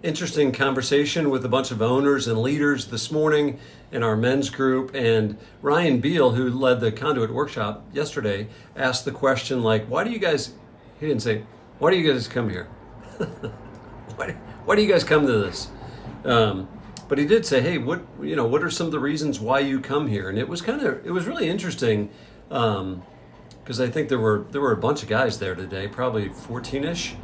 interesting conversation with a bunch of owners and leaders this morning in our men's group. And Ryan Beal, who led the Conduit workshop yesterday, asked the question like, why do you guys, he didn't say, why do you guys come here? why do you guys come to this? But he did say, hey, what are some of the reasons why you come here? And it was really interesting because I think there were a bunch of guys there today, probably 14-ish.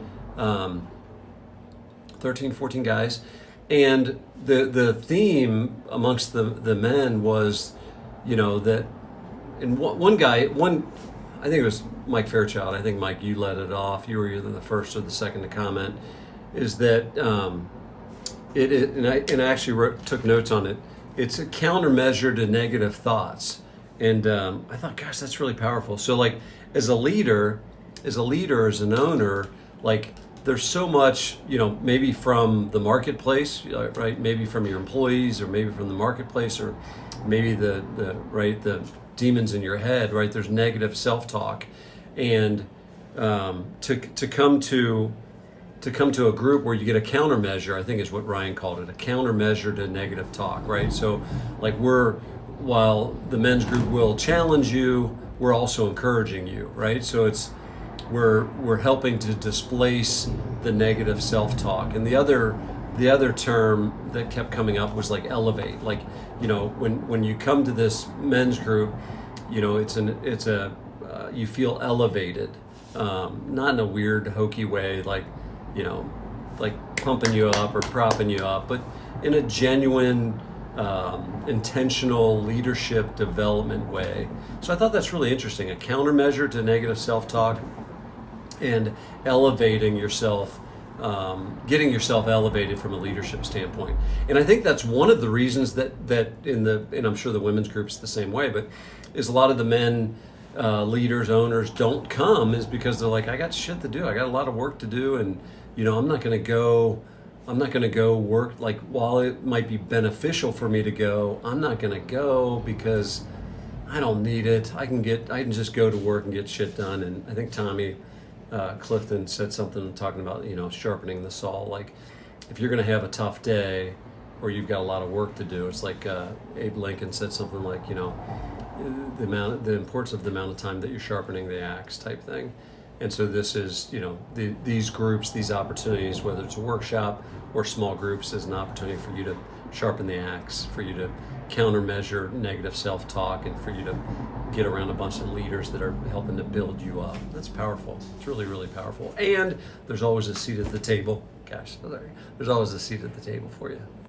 13, 14 guys. And the theme amongst the men was, that, and I think it was Mike Fairchild. I think, Mike, you led it off. You were either the first or the second to comment, is that and I actually took notes on it. It's a countermeasure to negative thoughts. And I thought, gosh, that's really powerful. So like as a leader, as an owner, like, there's so much, maybe from the marketplace, right? Maybe from your employees, or maybe from the marketplace, or maybe the demons in your head, right? There's negative self-talk, and to come to a group where you get a countermeasure, I think is what Ryan called it, a countermeasure to negative talk, right? So like while the men's group will challenge you, we're also encouraging you, right? So we're helping to displace the negative self-talk. And the other term that kept coming up was like elevate. Like, when you come to this men's group, you feel elevated, not in a weird hokey way, like pumping you up or propping you up, but in a genuine, intentional leadership development way. So I thought that's really interesting, a countermeasure to negative self-talk, and elevating yourself, getting yourself elevated from a leadership standpoint. And I think that's one of the reasons that and I'm sure the women's group's the same way, but is a lot of the men, leaders, owners don't come is because they're like, I got shit to do. I got a lot of work to do. And, I'm not going to go work, like, while it might be beneficial for me to go, I'm not going to go because I don't need it. I can just go to work and get shit done. And I think Tommy Clifton said something talking about, sharpening the saw. Like, if you're going to have a tough day or you've got a lot of work to do, it's like Abe Lincoln said something like, the importance of the amount of time that you're sharpening the axe type thing. And so this is, these groups, these opportunities, whether it's a workshop or small groups, is an opportunity for you to sharpen the axe, for you to countermeasure negative self-talk, and for you to get around a bunch of leaders that are helping to build you up. That's powerful. It's really, really powerful. And there's always a seat at the table. Gosh, there's always a seat at the table for you.